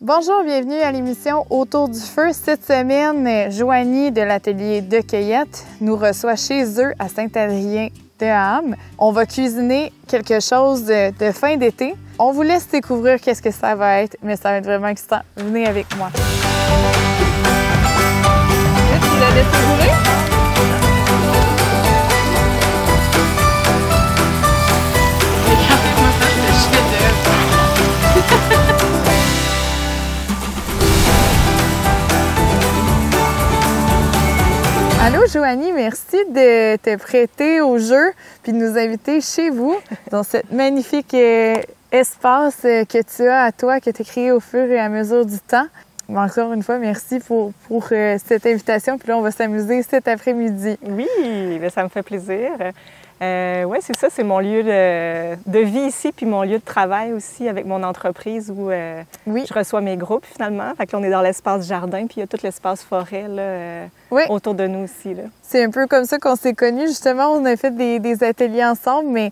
Bonjour, bienvenue à l'émission Autour du feu. Cette semaine, Joanie de l'atelier de cueillette nous reçoit chez eux à Saint-Adrien-de-Ham. On va cuisiner quelque chose de fin d'été. On vous laisse découvrir qu'est-ce que ça va être, mais ça va être vraiment excitant. Venez avec moi. Là, tu l'as laissé rouler? Allô Joanie, merci de te prêter au jeu puis de nous inviter chez vous dans cette magnifique espace que tu as à toi, que tu as créé au fur et à mesure du temps. Encore une fois, merci pour cette invitation. Puis là, on va s'amuser cet après-midi. Oui, bien, ça me fait plaisir. Oui, c'est ça, c'est mon lieu de vie ici, puis mon lieu de travail aussi avec mon entreprise où je reçois mes groupes finalement. Fait que là, on est dans l'espace jardin, puis il y a tout l'espace forêt là, autour de nous aussi. C'est un peu comme ça qu'on s'est connus. Justement, on a fait des ateliers ensemble, mais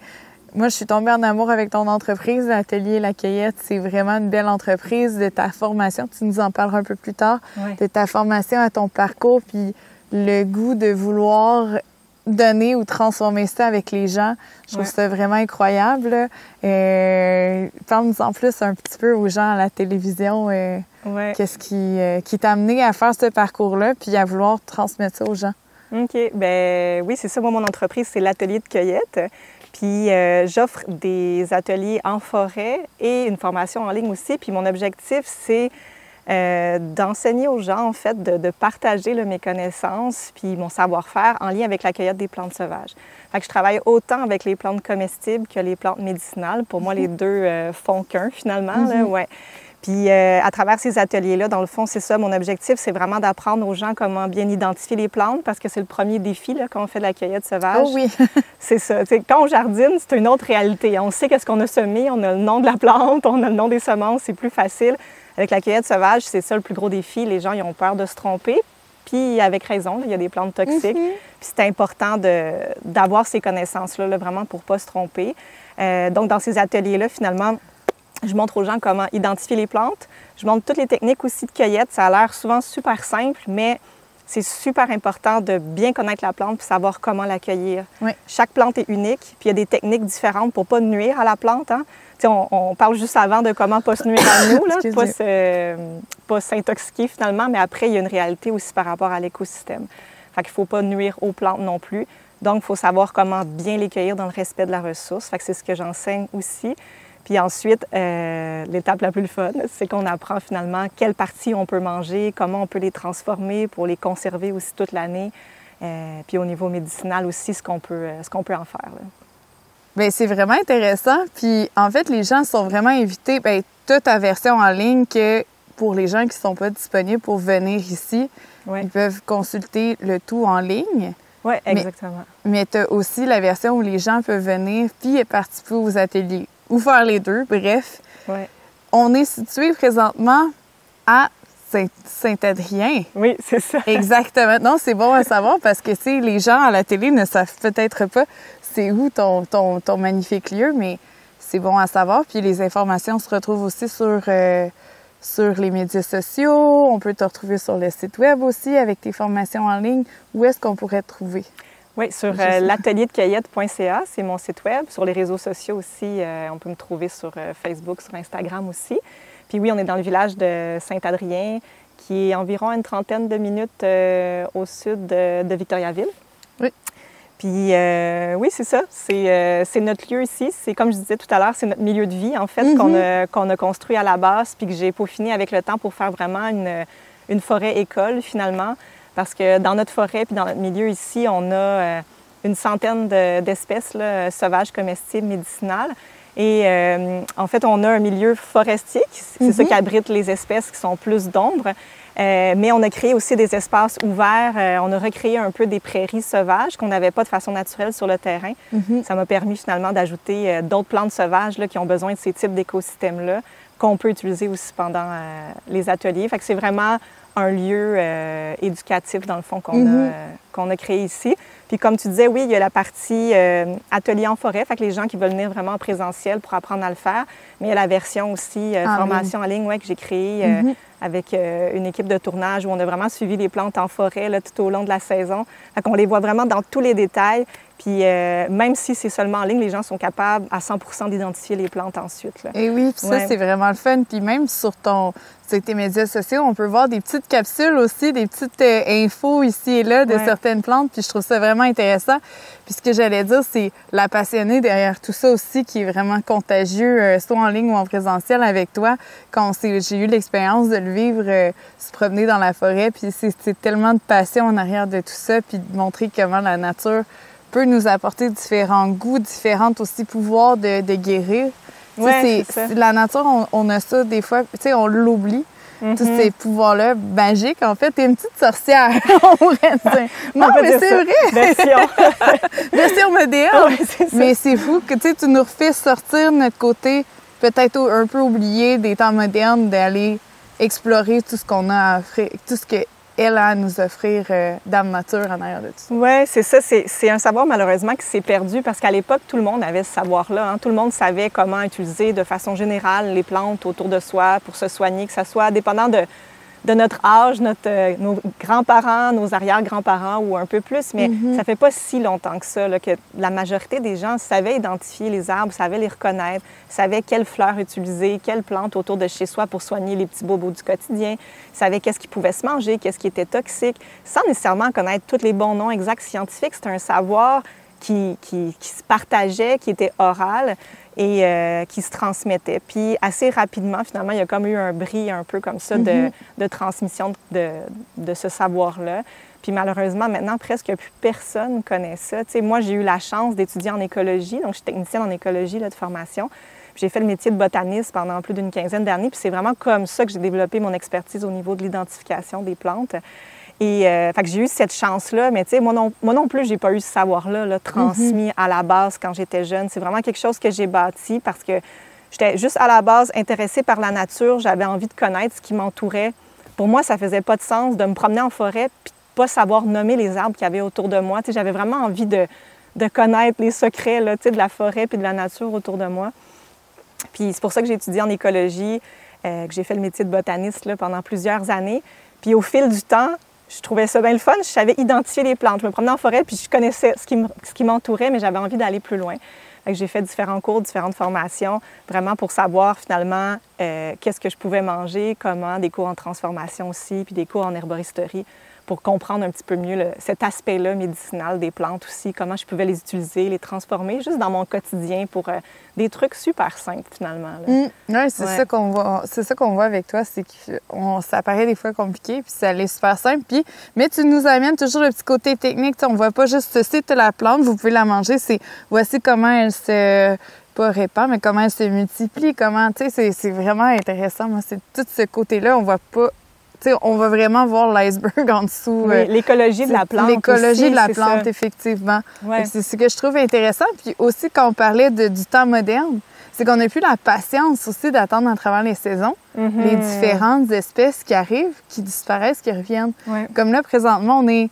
moi, je suis tombée en amour avec ton entreprise, l'atelier La Cueillette. C'est vraiment une belle entreprise. De ta formation, tu nous en parleras un peu plus tard, de ta formation à ton parcours, puis le goût de vouloir donner ou transformer ça avec les gens. Je trouve ça vraiment incroyable. Parle-nous en plus un petit peu aux gens à la télévision. Qu'est-ce qui t'a amené à faire ce parcours-là puis à vouloir transmettre ça aux gens? OK. Bien, oui, c'est ça. Moi, mon entreprise, c'est l'atelier de cueillette. Puis j'offre des ateliers en forêt et une formation en ligne aussi. Puis mon objectif, c'est d'enseigner aux gens, en fait, de partager mes connaissances puis mon savoir-faire en lien avec la cueillette des plantes sauvages. Fait que je travaille autant avec les plantes comestibles que les plantes médicinales. Pour moi, les deux font qu'un, finalement. Là, ouais. Puis à travers ces ateliers-là, dans le fond, c'est ça, mon objectif, c'est vraiment d'apprendre aux gens comment bien identifier les plantes parce que c'est le premier défi là, quand on fait de la cueillette sauvage. Oh oui! C'est ça. T'sais, quand on jardine, c'est une autre réalité. On sait qu'est-ce qu'on a semé, on a le nom de la plante, on a le nom des semences, c'est plus facile. Avec la cueillette sauvage, c'est ça le plus gros défi. Les gens, ils ont peur de se tromper. Puis avec raison, là, il y a des plantes toxiques. Puis c'est important d'avoir ces connaissances-là là, vraiment pour ne pas se tromper. Donc dans ces ateliers-là, finalement, je montre aux gens comment identifier les plantes. Je montre toutes les techniques aussi de cueillette. Ça a l'air souvent super simple, mais c'est super important de bien connaître la plante puis savoir comment la cueillir. Oui. Chaque plante est unique, puis il y a des techniques différentes pour ne pas nuire à la plante. Hein? On parle juste avant de comment ne pas se nuire à nous, là, pas s'intoxiquer finalement, mais après, il y a une réalité aussi par rapport à l'écosystème. Fait qu'il ne faut pas nuire aux plantes non plus. Donc, il faut savoir comment bien les cueillir dans le respect de la ressource. Fait que c'est ce que j'enseigne aussi. Puis ensuite, l'étape la plus fun, c'est qu'on apprend finalement quelles parties on peut manger, comment on peut les transformer pour les conserver aussi toute l'année. Puis au niveau médicinal aussi, ce qu'on peut en faire. Bien, c'est vraiment intéressant. Puis en fait, les gens sont vraiment invités. Bien, tu as ta version en ligne que pour les gens qui ne sont pas disponibles pour venir ici, ils peuvent consulter le tout en ligne. Oui, exactement. Mais tu as aussi la version où les gens peuvent venir puis participer aux ateliers. Ou faire les deux, bref. Ouais. On est situé présentement à Saint-Adrien. Oui, c'est ça. Exactement. Non, c'est bon à savoir parce que les gens à la télé ne savent peut-être pas c'est où ton magnifique lieu, mais c'est bon à savoir. Puis les informations se retrouvent aussi sur les médias sociaux. On peut te retrouver sur le site web aussi avec tes formations en ligne. Où est-ce qu'on pourrait te trouver? Oui, sur l'atelierdecueillette.ca, c'est mon site web. Sur les réseaux sociaux aussi, on peut me trouver sur Facebook, sur Instagram aussi. Puis oui, on est dans le village de Saint-Adrien, qui est environ à une trentaine de minutes au sud de Victoriaville. Oui. Puis oui, c'est ça. C'est notre lieu ici. C'est comme je disais tout à l'heure, c'est notre milieu de vie, en fait, qu'on a construit à la base, puis que j'ai peaufiné avec le temps pour faire vraiment une forêt-école, finalement. Parce que dans notre forêt puis dans notre milieu ici, on a une centaine d'espèces sauvages, comestibles, médicinales. Et en fait, on a un milieu forestier, c'est ça qui abrite les espèces qui sont plus d'ombre. Mais on a créé aussi des espaces ouverts. On a recréé un peu des prairies sauvages qu'on n'avait pas de façon naturelle sur le terrain. Ça m'a permis finalement d'ajouter d'autres plantes sauvages là, qui ont besoin de ces types d'écosystèmes-là qu'on peut utiliser aussi pendant les ateliers. Fait que c'est vraiment un lieu éducatif, dans le fond, qu'on a créé ici. Puis comme tu disais, oui, il y a la partie atelier en forêt, fait que les gens qui veulent venir vraiment en présentiel pour apprendre à le faire, mais il y a la version aussi formation en ligne que j'ai créée avec une équipe de tournage où on a vraiment suivi les plantes en forêt là, tout au long de la saison. Fait qu'on les voit vraiment dans tous les détails. Puis même si c'est seulement en ligne, les gens sont capables à 100% d'identifier les plantes ensuite. Là. Et oui, puis ça, c'est vraiment le fun. Puis même sur tes médias sociaux, on peut voir des petites capsules aussi, des petites infos ici et là de certaines plantes. Puis je trouve ça vraiment intéressant. Puis ce que j'allais dire, c'est la passionnée derrière tout ça aussi qui est vraiment contagieux, soit en ligne ou en présentiel avec toi. Quand j'ai eu l'expérience de le vivre, se promener dans la forêt, puis c'est tellement de passion en arrière de tout ça, puis de montrer comment la nature peut nous apporter différents goûts, différents aussi pouvoirs de guérir. Ouais, c'est ça. La nature, on a ça des fois, on l'oublie. Tous ces pouvoirs-là magiques. En fait, t'es une petite sorcière, on pourrait dire. Non, mais c'est vrai! Version moderne. Ouais, mais c'est fou que tu nous refais sortir notre côté peut-être un peu oublié des temps modernes, d'aller explorer tout ce qu'on a à offrir, tout ce qu'elle a à nous offrir Dame Nature en arrière de tout ça. Oui, c'est ça. C'est un savoir malheureusement qui s'est perdu parce qu'à l'époque, tout le monde avait ce savoir-là. Hein. Tout le monde savait comment utiliser de façon générale les plantes autour de soi pour se soigner, que ce soit dépendant de notre âge, nos grands-parents, nos arrière-grands-parents ou un peu plus. Mais ça fait pas si longtemps que ça, là, que la majorité des gens savaient identifier les arbres, savaient les reconnaître, savaient quelles fleurs utiliser, quelles plantes autour de chez soi pour soigner les petits bobos du quotidien, savaient qu'est-ce qui pouvait se manger, qu'est-ce qui était toxique, sans nécessairement connaître tous les bons noms exacts scientifiques. C'était un savoir qui se partageait, qui était oral et qui se transmettait. Puis assez rapidement, finalement, il y a comme eu un bris un peu comme ça de transmission de ce savoir-là. Puis malheureusement, maintenant, presque plus personne connaît ça. Tu sais, moi, j'ai eu la chance d'étudier en écologie, donc je suis technicienne en écologie là, de formation. Puis j'ai fait le métier de botaniste pendant plus d'une quinzaine d'années, puis c'est vraiment comme ça que j'ai développé mon expertise au niveau de l'identification des plantes. Et fait que j'ai eu cette chance-là, mais tu sais, moi non plus, j'ai pas eu ce savoir-là là, transmis à la base quand j'étais jeune. C'est vraiment quelque chose que j'ai bâti parce que j'étais juste à la base intéressée par la nature. J'avais envie de connaître ce qui m'entourait. Pour moi, ça faisait pas de sens de me promener en forêt puis de pas savoir nommer les arbres qu'il y avait autour de moi. Tu sais, j'avais vraiment envie de connaître les secrets là, tu sais, de la forêt puis de la nature autour de moi. Puis c'est pour ça que j'ai étudié en écologie, que j'ai fait le métier de botaniste là, pendant plusieurs années. Puis au fil du temps, je trouvais ça bien le fun. Je savais identifier les plantes. Je me promenais en forêt, puis je connaissais ce qui m'entourait, mais j'avais envie d'aller plus loin. Fait que j'ai fait différents cours, différentes formations, vraiment pour savoir finalement qu'est-ce que je pouvais manger, comment, des cours en transformation aussi, puis des cours en herboristerie, pour comprendre un petit peu mieux cet aspect-là médicinal des plantes aussi, comment je pouvais les utiliser, les transformer, juste dans mon quotidien pour des trucs super simples finalement. Oui, c'est ça qu'on voit. C'est ça qu'on voit avec toi, c'est que ça paraît des fois compliqué, puis ça allait super simple. Puis, mais tu nous amènes toujours le petit côté technique. On voit pas juste c'est la plante, vous pouvez la manger. C'est voici comment elle se pas répand, mais comment elle se multiplie. Comment, tu sais, c'est vraiment intéressant. Moi, c'est tout ce côté-là, on voit pas. T'sais, on va vraiment voir l'iceberg en dessous. Oui, l'écologie de la plante. L'écologie de la plante, ça. effectivement. Ouais. C'est ce que je trouve intéressant. Puis aussi, quand on parlait du temps moderne, c'est qu'on n'a plus la patience aussi d'attendre à travers les saisons, les différentes espèces qui arrivent, qui disparaissent, qui reviennent. Ouais. Comme là, présentement, on est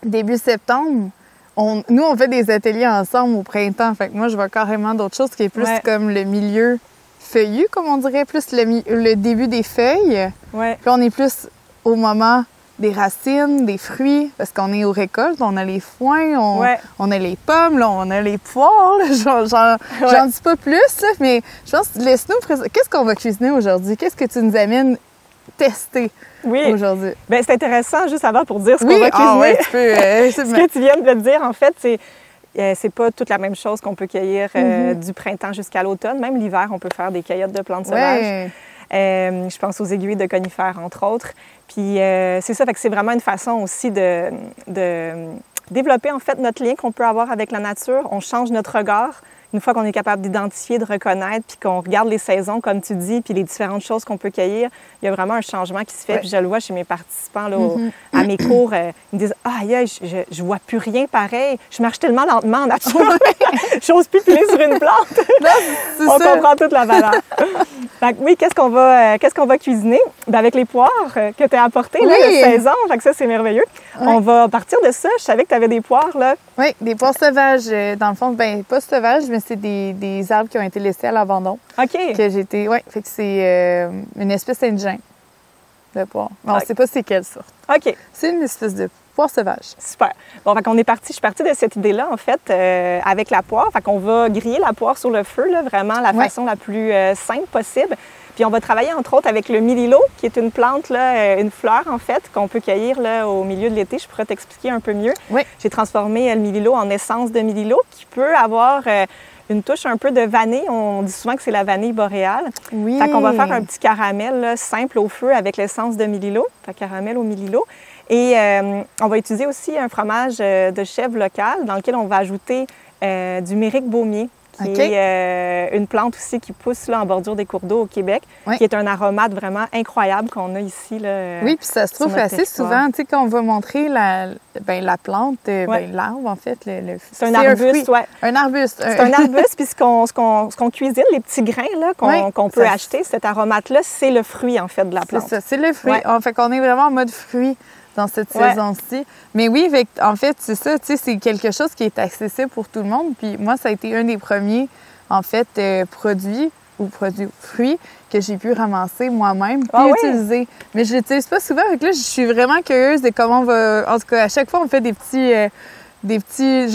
début septembre. Nous, on fait des ateliers ensemble au printemps. Fait que moi, je vois carrément d'autres choses qui est plus comme le milieu feuillu, comme on dirait, plus le début des feuilles. Ouais. Puis on est plus au moment des racines, des fruits, parce qu'on est aux récoltes, on a les foins, on a les pommes, là, on a les poires. J'en dis pas plus, là, mais je pense, laisse-nous qu'est-ce qu'on va cuisiner aujourd'hui? Qu'est-ce que tu nous amènes tester aujourd'hui? Bien, c'est intéressant, juste avant, pour dire ce qu'on va cuisiner. Ouais, tu peux, ce que tu viens de me dire, en fait, c'est pas toute la même chose qu'on peut cueillir du printemps jusqu'à l'automne. Même l'hiver, on peut faire des cueillettes de plantes sauvages. Je pense aux aiguilles de conifères, entre autres. Puis c'est ça, fait que c'est vraiment une façon aussi de développer, en fait, notre lien qu'on peut avoir avec la nature. On change notre regard une fois qu'on est capable d'identifier, de reconnaître, puis qu'on regarde les saisons, comme tu dis, puis les différentes choses qu'on peut cueillir, il y a vraiment un changement qui se fait. Puis je le vois chez mes participants là, à mes cours. Ils me disent « Ah, je vois plus rien pareil. Je marche tellement lentement en nature. J'ose plus piler sur une plante. » On comprend toute la valeur. Fait que, oui, qu'est-ce qu'on va cuisiner? Bien, avec les poires que tu as apportées là, de saison. Fait que ça, c'est merveilleux. Oui. On va partir de ça. Je savais que tu avais des poires, là. Oui, des poires sauvages. Dans le fond, bien, pas sauvages, mais c'est des arbres qui ont été laissés à l'abandon. OK. Oui, fait que c'est une espèce indigène de poire. Mais on ne sait pas c'est quelle sorte. OK. C'est une espèce de poire sauvage. Super. Bon, fait qu'on est parti. Je suis partie de cette idée-là, en fait, avec la poire. Fait qu'on va griller la poire sur le feu, là, vraiment la façon la plus simple possible. Puis on va travailler entre autres avec le mélilo, qui est une plante, là, une fleur en fait, qu'on peut cueillir là, au milieu de l'été. Je pourrais t'expliquer un peu mieux. Oui. J'ai transformé le mélilo en essence de mélilo, qui peut avoir une touche un peu de vanille. On dit souvent que c'est la vanille boréale. Oui. Fait qu'on va faire un petit caramel là, simple au feu avec l'essence de mélilo. Fait caramel au mélilo. Et on va utiliser aussi un fromage de chèvre local dans lequel on va ajouter du méric baumier, qui est une plante aussi qui pousse là, en bordure des cours d'eau au Québec, qui est un aromate vraiment incroyable qu'on a ici. Là, oui, puis ça se trouve assez souvent, tu sais, quand on va montrer la plante, l'arbre, en fait. C'est un arbuste, oui. Un arbuste. C'est un arbuste, puis ce qu'on cuisine, les petits grains là, qu'on peut acheter, cet aromate-là, c'est le fruit, en fait, de la plante. C'est ça, c'est le fruit. En fait, qu'on est vraiment en mode fruit dans cette saison-ci. Mais oui, en fait, c'est ça, tu sais, c'est quelque chose qui est accessible pour tout le monde. Puis moi, ça a été un des premiers, en fait, fruits que j'ai pu ramasser moi-même puis utiliser. Mais je l'utilise pas souvent. Donc là, je suis vraiment curieuse de comment on va... En tout cas, à chaque fois, on fait des petits...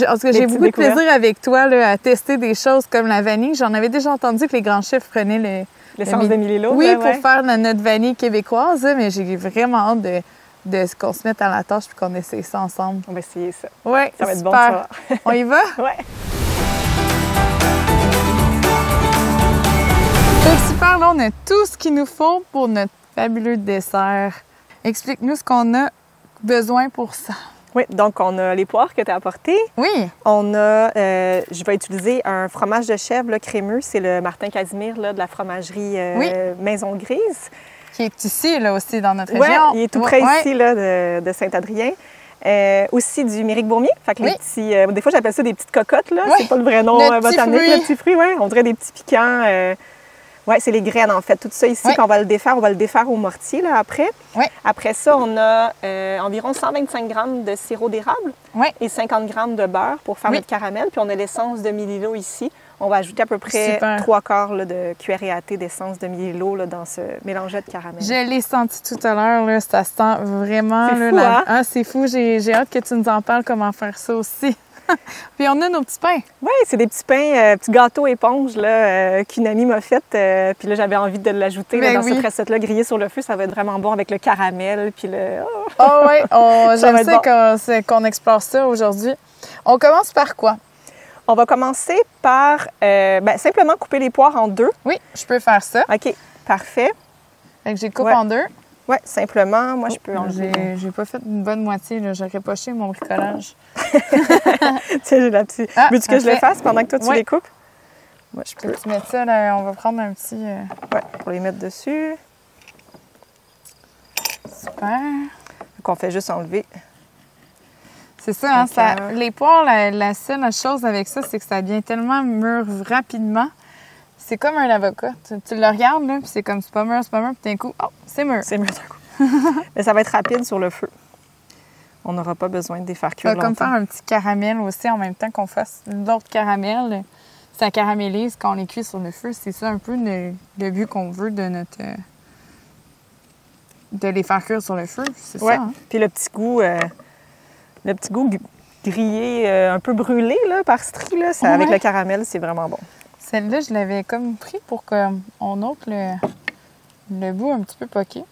En tout cas, j'ai beaucoup de plaisir avec toi là, à tester des choses comme la vanille. J'en avais déjà entendu que les grands chefs prenaient l'essence de mélilo. Oui, pour faire notre vanille québécoise, mais j'ai vraiment hâte de qu'on se mette à la tâche et qu'on essaie ça ensemble. On va essayer ça. Oui, ça va être super. Bon, ça va. On y va? Oui. Super, là, on a tout ce qu'il nous faut pour notre fabuleux dessert. Explique-nous ce qu'on a besoin pour ça. Oui, donc on a les poires que tu as apportées. Oui. On a, je vais utiliser un fromage de chèvre là, crémeux, c'est le Martin Casimir là, de la fromagerie Maison Grise. Qui est ici, là, aussi, dans notre région. Oui, il est tout près ici, là, de Saint-Adrien. Aussi du méric baumier. Fait que les petits, des fois, j'appelle ça des petites cocottes, là. C'est pas le vrai nom botanique. Le petit fruit, oui. On dirait des petits piquants. Oui, c'est les graines, en fait. Tout ça ici, qu'on va le défaire. On va le défaire au mortier, là, après. Oui. Après ça, on a environ 125 grammes de sirop d'érable et 50 grammes de beurre pour faire notre caramel. Puis on a l'essence de mélilo ici. On va ajouter à peu près 3/4 là, de cuillère à thé d'essence de mélilo là, dans ce mélange de caramel. Je l'ai senti tout à l'heure, là, ça sent vraiment... C'est fou, hein? Ah, c'est fou, j'ai hâte que tu nous en parles comment faire ça aussi. Puis on a nos petits pains. Oui, c'est des petits pains, petits gâteaux éponges là, qu'une amie m'a fait. Puis là, j'avais envie de l'ajouter dans cette recette-là, grillée sur le feu. Ça va être vraiment bon avec le caramel. Puis le... Oh oui, j'aime ça qu'on explore ça aujourd'hui. On commence par quoi? On va commencer par simplement couper les poires en deux. Oui, je peux faire ça. OK, parfait. Fait que j'ai coupé en deux. Oui, simplement. Moi, je peux enlever. J'ai pas fait une bonne moitié, là. J'aurais poché mon bricolage. Tiens, j'ai la petite. Veux-tu que je le fasse pendant que toi, tu les coupes? Moi, je peux. Tu mettre ça, là, on va prendre un petit... Oui, pour les mettre dessus. Super. Donc, on fait juste enlever. C'est ça, hein, les poires, la seule chose avec ça, c'est que ça devient tellement mûr rapidement. C'est comme un avocat. Tu le regardes, là, puis c'est comme c'est pas mûr, puis d'un coup, oh, c'est mûr. C'est mûr d'un coup. Mais ça va être rapide sur le feu. On n'aura pas besoin de les faire cuire longtemps. Comme faire un petit caramel aussi en même temps qu'on fasse d'autres caramels. Ça caramélise quand on les cuit sur le feu. C'est ça un peu le but qu'on veut de notre... de les faire cuire sur le feu. C'est ça, hein? Puis le petit goût grillé, un peu brûlé là, par strie, là, avec le caramel, c'est vraiment bon. Celle-là, je l'avais comme pris pour qu'on ôte le bout un petit peu poqué.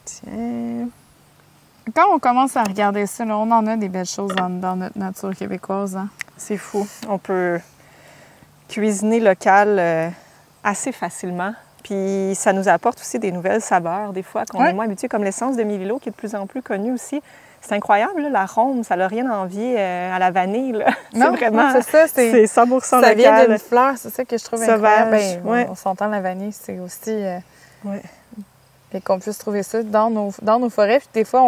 Tiens. Quand on commence à regarder ça, là, on en a des belles choses dans notre nature québécoise. Hein? C'est fou. On peut cuisiner local assez facilement. Puis ça nous apporte aussi des nouvelles saveurs, des fois, qu'on est moins habitué, comme l'essence de mélilo, qui est de plus en plus connue aussi. C'est incroyable, là, l'arôme, ça n'a rien à envier à la vanille. Là. Non, c'est vraiment, c'est ça. C'est 100% local. Ça vient d'une fleur, c'est ça que je trouve incroyable. Sauvage, Ben, on s'entend, la vanille, c'est aussi... Ouais. Et qu'on puisse trouver ça dans nos forêts. Puis des fois,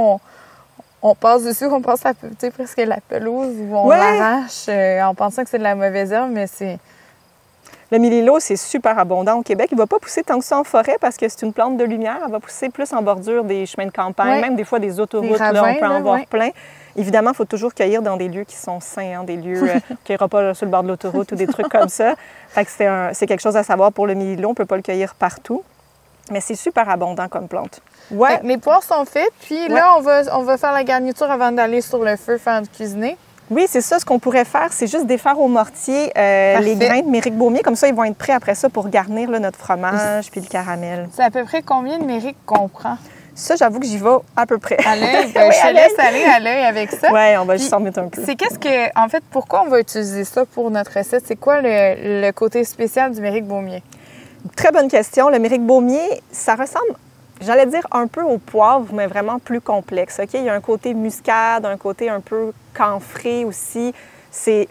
on passe dessus, on passe à presque la pelouse où on l'arrache en pensant que c'est de la mauvaise herbe, mais c'est... Le mélilo, c'est super abondant au Québec. Il ne va pas pousser tant que ça en forêt parce que c'est une plante de lumière. Elle va pousser plus en bordure des chemins de campagne, même des fois des autoroutes. Ravins, là, on peut en voir plein. Évidemment, il faut toujours cueillir dans des lieux qui sont sains, des lieux qui ne cueillera pas sur le bord de l'autoroute ou des trucs comme ça. Fait que c'est quelque chose à savoir pour le mélilo. On ne peut pas le cueillir partout. Mais c'est super abondant comme plante. Ouais. Les poires sont faites, puis là, on va faire la garniture avant d'aller sur le feu faire du cuisiner. Oui, c'est ça. Ce qu'on pourrait faire, c'est juste défaire au mortier les grains de méric baumier. Comme ça, ils vont être prêts après ça pour garnir là, notre fromage puis le caramel. C'est à peu près combien de méric qu'on prend? Ça, j'avoue que j'y vais à peu près. À l'œil? Ben, je te laisse aller à l'œil avec ça. Oui, on va juste en mettre un peu. C'est en fait, pourquoi on va utiliser ça pour notre recette? C'est quoi le côté spécial du méric baumier? Très bonne question. Le méric baumier, ça ressemble, j'allais dire un peu au poivre, mais vraiment plus complexe. OK? Il y a un côté muscade, un côté un peu camphré aussi. C'est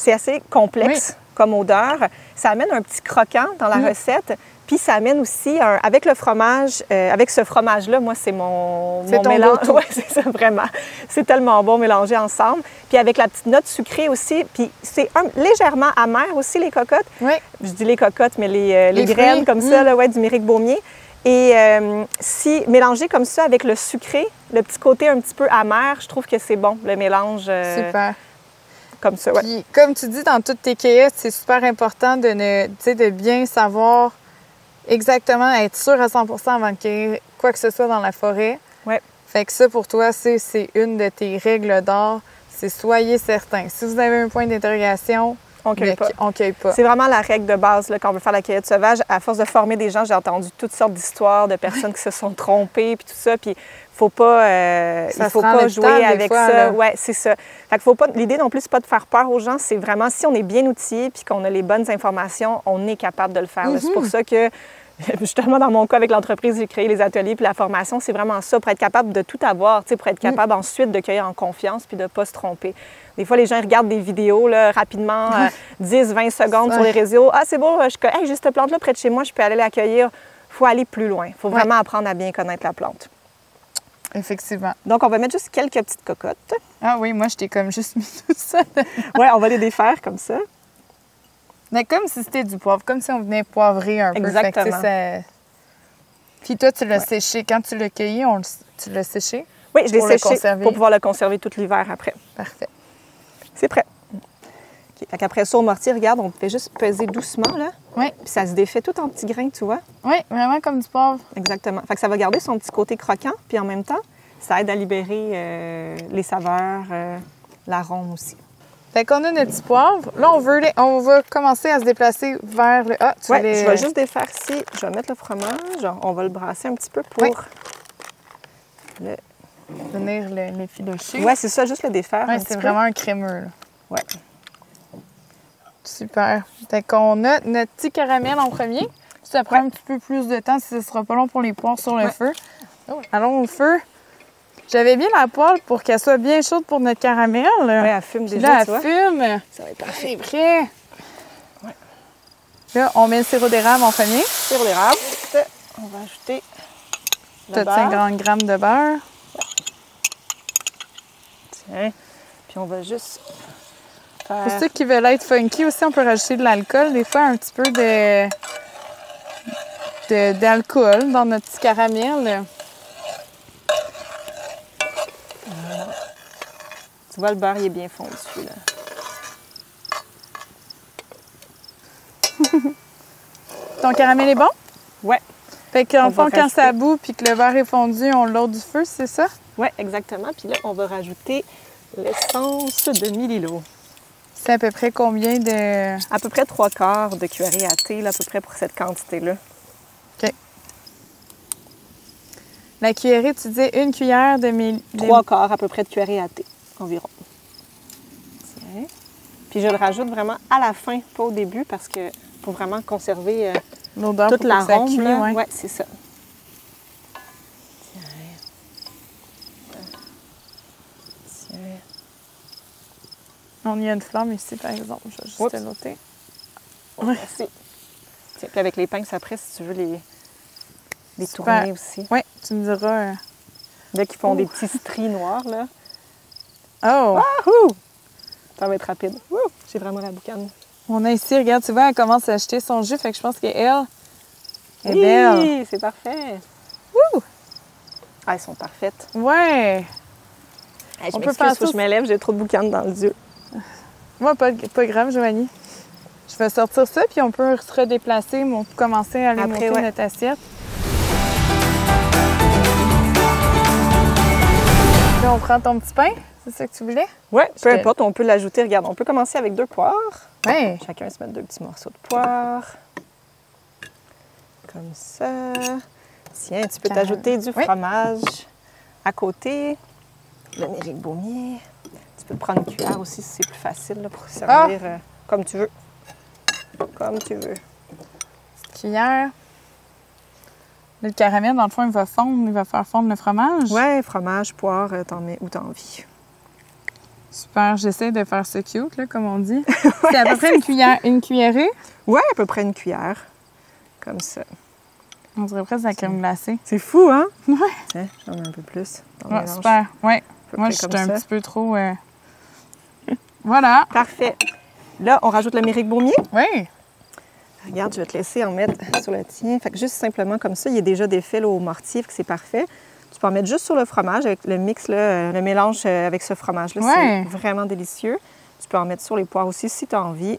assez complexe comme odeur. Ça amène un petit croquant dans la recette. Puis ça amène aussi, avec le fromage, avec ce fromage-là, moi, c'est mon mélange. Oui, c'est ça, vraiment. C'est tellement bon mélangé ensemble. Puis avec la petite note sucrée aussi. Puis c'est légèrement amer aussi, les cocottes. Oui. Je dis les cocottes, mais les graines fruits. comme ça, là, du méric baumier. Et si mélangé comme ça avec le sucré, le petit côté un petit peu amer, je trouve que c'est bon, le mélange. Super. Comme ça, oui. Puis, comme tu dis, dans toutes tes cueillettes, c'est super important de bien savoir exactement, être sûr à 100% avant de cueillir quoi que ce soit dans la forêt. Oui. Fait que ça, pour toi, c'est une de tes règles d'or. C'est soyez certain. Si vous avez un point d'interrogation, on cueille pas. On cueille pas. C'est vraiment la règle de base là, quand on veut faire la cueillette sauvage. À force de former des gens, j'ai entendu toutes sortes d'histoires de personnes qui se sont trompées puis tout ça. Puis faut pas, il faut pas jouer avec ça. Oui, c'est ça. Fait que faut pas. L'idée non plus, c'est pas de faire peur aux gens. C'est vraiment si on est bien outillé puis qu'on a les bonnes informations, on est capable de le faire. C'est pour ça que justement, dans mon cas, avec l'entreprise, j'ai créé les ateliers puis la formation, c'est vraiment ça, pour être capable de tout avoir, pour être capable ensuite de cueillir en confiance puis de ne pas se tromper. Des fois, les gens regardent des vidéos là, rapidement, 10-20 secondes sur les réseaux. Ah, c'est beau, hey, j'ai cette plante-là près de chez moi, je peux aller la cueillir. Il faut aller plus loin. Il faut vraiment apprendre à bien connaître la plante. Effectivement. Donc, on va mettre juste quelques petites cocottes. Ah oui, moi, je t'ai comme juste mis tout ça. Oui, on va les défaire comme ça. Mais comme si c'était du poivre, comme si on venait poivrer un peu. Exactement. Fait que, puis toi, tu l'as séché. Quand tu l'as cueilli, tu l'as séché? Oui, je l'ai séché pour pouvoir le conserver tout l'hiver après. Parfait. C'est prêt. Okay. Fait qu'après ça, au mortier, regarde, on fait juste peser doucement, là. Oui. Puis ça se défait tout en petits grains, tu vois? Oui, vraiment comme du poivre. Exactement. Fait que ça va garder son petit côté croquant, puis en même temps, ça aide à libérer les saveurs, l'arôme aussi. Fait qu'on a notre petit poivre. Là, on va commencer à se déplacer vers le... Ah, je vais juste défaire ici. Je vais mettre le fromage. On va le brasser un petit peu pour venir l'effilocher. Oui, c'est ça, juste le défaire. Oui, c'est vraiment un crémeux. Oui. Super. Fait qu'on a notre petit caramel en premier. Ça prend un petit peu plus de temps si ce sera pas long pour les poires sur le feu. Allons au feu. J'avais bien la poêle pour qu'elle soit bien chaude pour notre caramel. Oui, elle fume déjà, là, tu vois. Elle fume. Ça va être parfait. C'est prêt. Ouais. Là, on met le sirop d'érable en premier. Sirop d'érable. On va ajouter le beurre. 50 grammes de beurre. Tiens. Puis on va juste faire... Pour ceux qui veulent être funky aussi, on peut rajouter de l'alcool. Des fois, un petit peu d'alcool dans notre petit caramel. Tu vois, le beurre, il est bien fondu, là. Ton caramel est bon? Oui. Fait qu'en fond, quand ça bout puis que le beurre est fondu, on l'ôte du feu, c'est ça? Oui, exactement. Puis là, on va rajouter l'essence de mélilo. C'est à peu près combien de... À peu près 3/4 de cuillerée à thé, là, à peu près pour cette quantité-là. OK. La cuillerée, tu disais 1 cuillère de 3/4 à peu près de cuillerée à thé, environ. Tiens. Puis je le rajoute vraiment à la fin, pas au début, parce que faut vraiment conserver l'odeur toute l'arôme. Oui, ouais, c'est ça. Tiens. On y a une flamme ici, par exemple. Je vais juste Oups. te noter. Oh, merci. Tiens, puis avec les pinces après, si tu veux les Super. tourner aussi. Oui, tu me diras. Là, qui font des petits stries noirs, là. Oh! Wouhou! Ça va être rapide. Wouh! J'ai vraiment la boucane. On a ici, regarde, tu vois, elle commence à acheter son jus, fait que je pense qu'elle est Oui, belle. c'est parfait. Wouh! Ah, elles sont parfaites. Ouais! Hey, je On peut m'excuse, faire faut que ça. je m'élève, j'ai trop de boucanes dans les yeux. Moi, pas grave, Joanie. Je vais sortir ça, puis on peut se redéplacer, mais on peut commencer à aller Après, monter ouais. notre assiette. Là, on prend ton petit pain, c'est ça que tu voulais? Oui, peu Je te- importe, on peut l'ajouter. Regarde, on peut commencer avec 2 poires. Oui. Chacun se met 2 petits morceaux de poire. Comme ça. Tiens, tu peux t'ajouter du Oui. fromage à côté. Le Méric-Beaumier. Tu peux prendre une cuillère aussi si c'est plus facile là, pour servir comme tu veux. Comme tu veux. Cuillère. Le caramel, dans le fond, il va fondre, il va faire fondre le fromage. Ouais, fromage, poire, t'en mets où t'as envie. Super, j'essaie de faire ça cute, là, comme on dit. C'est à peu près une cuillerée. Ouais, à peu près une cuillère. Comme ça. On dirait presque de la crème glacée. C'est fou, hein? Ouais. Tiens, j'en mets un peu plus. Dans le Ouais, mélange. super. Ouais. À peu Moi, près je suis comme un ça. petit peu trop... Voilà. Parfait. Là, on rajoute le Méric-Beaumier. Oui. Regarde, je vais te laisser en mettre sur le tien. Fait que juste simplement comme ça, il y a déjà des fils là, au mortier, fait que c'est parfait. Tu peux en mettre juste sur le fromage avec le mix, là, le mélange avec ce fromage-là. Ouais. C'est vraiment délicieux. Tu peux en mettre sur les poires aussi si tu as envie.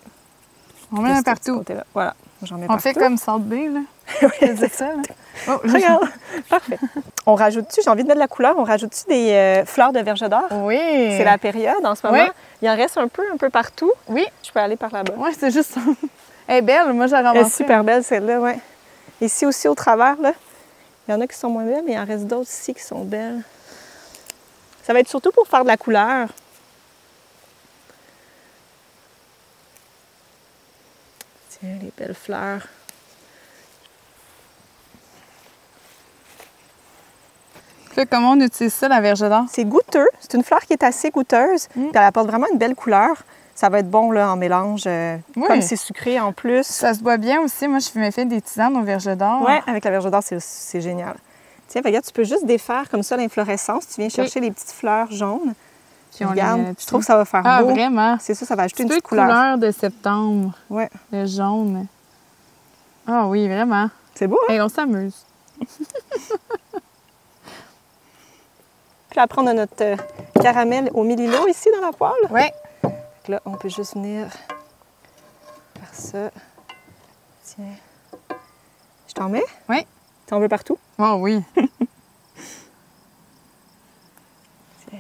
On met un Juste de ce partout. côté-là. Voilà, j'en mets On partout. fait comme Salt Bae, là. C'est dire ça, là. Oh, Regarde, parfait. On rajoute-tu, j'ai envie de mettre de la couleur, on rajoute-tu des fleurs de verge d'or? Oui. C'est la période en ce moment. Oui. Il en reste un peu partout. Oui. Je peux aller par là-bas. Ouais, c'est juste ça. Elle est belle. Moi, j'ai Elle est ramassé. super belle, celle-là, oui. Ici aussi, au travers, là, il y en a qui sont moins belles, mais il en reste d'autres ici qui sont belles. Ça va être surtout pour faire de la couleur. Tiens, les belles fleurs. Puis là, comment on utilise ça, la verge d'or? C'est goûteux. C'est une fleur qui est assez goûteuse, puis elle apporte vraiment une belle couleur. Ça va être bon là, en mélange, Oui. comme c'est sucré en plus. Ça se boit bien aussi. Moi, je me fais des tisanes aux verges d'or. Oui, avec la verge d'or, c'est génial. Tiens, regarde, tu peux juste défaire comme ça l'inflorescence. Tu viens chercher les petites fleurs jaunes. Puis on Regarde, les met je trouve que ça va faire Ah, beau. vraiment? C'est ça, ça va ajouter Un une peu petite de couleur. de septembre. Ouais, Le jaune. Ah oui, vraiment. c'est beau, hein? Et on s'amuse. Puis après, on a notre caramel au mélilo ici dans la poêle. Oui. Fait que là, on peut juste venir faire ça. Tiens. Je t'en mets? Oui. T'en veux partout? Oh oui. Tiens.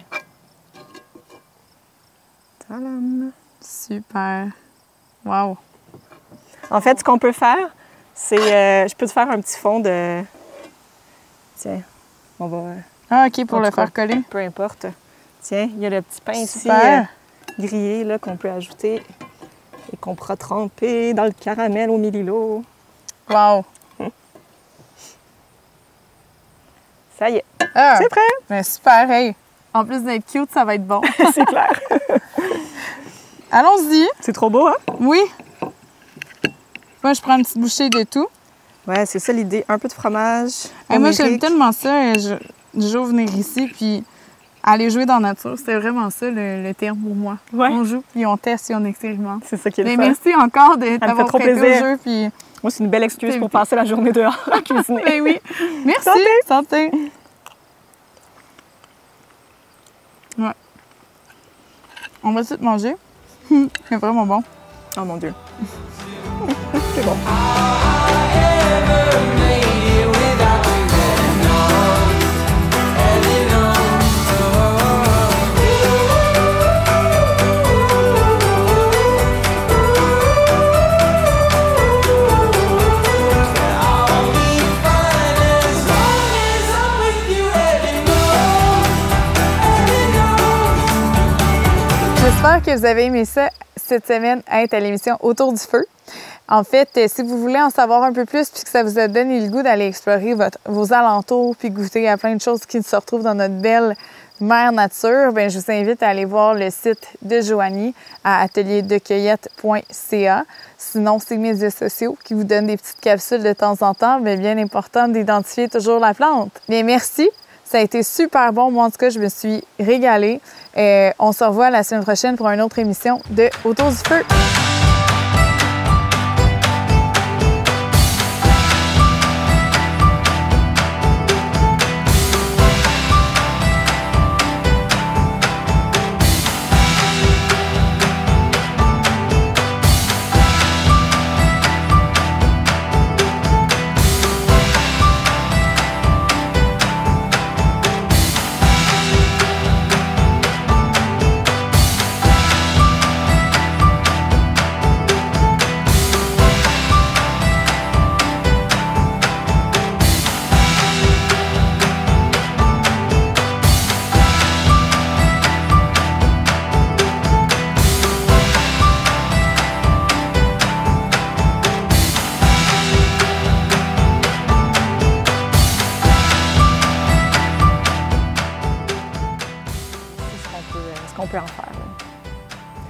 Tadam! Super. Wow. En fait, ce qu'on peut faire, c'est... je peux te faire un petit fond de... Tiens, on va... Ah, OK, pour En le tout cas, faire coller. Peu importe. Tiens, il y a le petit pain ici Super. grillé là, qu'on peut ajouter et qu'on pourra tremper dans le caramel au mélilo. Wow. Ça y est, Ah, c'est prêt! ben super. Hey. En plus d'être cute, ça va être bon. C'est clair. Allons-y. C'est trop beau, hein? Oui. Moi, je prends une petite bouchée de tout. Ouais, c'est ça l'idée. Un peu de fromage. Et moi, j'aime Amérique. tellement ça. Je joue venir ici, puis aller jouer dans la nature. C'est vraiment ça, le terme pour moi. Ouais. On joue, puis on teste, puis on expérimente. C'est ça qui est Mais le fun. merci encore de fait t'avoir trop prêté au plaisir. jeu, puis... Moi, c'est une belle excuse C'est- pour passer la journée dehors à cuisiner. Ben oui. Merci. Santé. Santé. Ouais. On va tout manger. C'est vraiment bon. Oh mon Dieu. C'est bon. J'espère que vous avez aimé ça cette semaine à être à l'émission Autour du feu. En fait, si vous voulez en savoir un peu plus puis que ça vous a donné le goût d'aller explorer vos alentours puis goûter à plein de choses qui se retrouvent dans notre belle Mère Nature, bien, je vous invite à aller voir le site de Joanie à atelierdecueillette.ca. Sinon, ses médias sociaux qui vous donnent des petites capsules de temps en temps, bien important d'identifier toujours la plante. Bien, merci. Ça a été super bon. Moi, en tout cas, je me suis régalée. On se revoit la semaine prochaine pour une autre émission de Autour du feu. On peut en faire.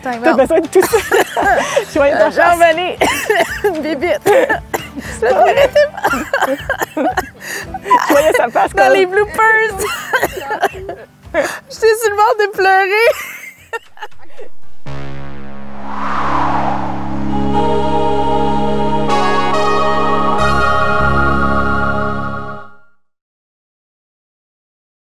T'as besoin de tout ça. Je voyais ta J'en venais. Bébite. Je voyais sa face. Dans les bloopers. J'étais sur le bord de pleurer.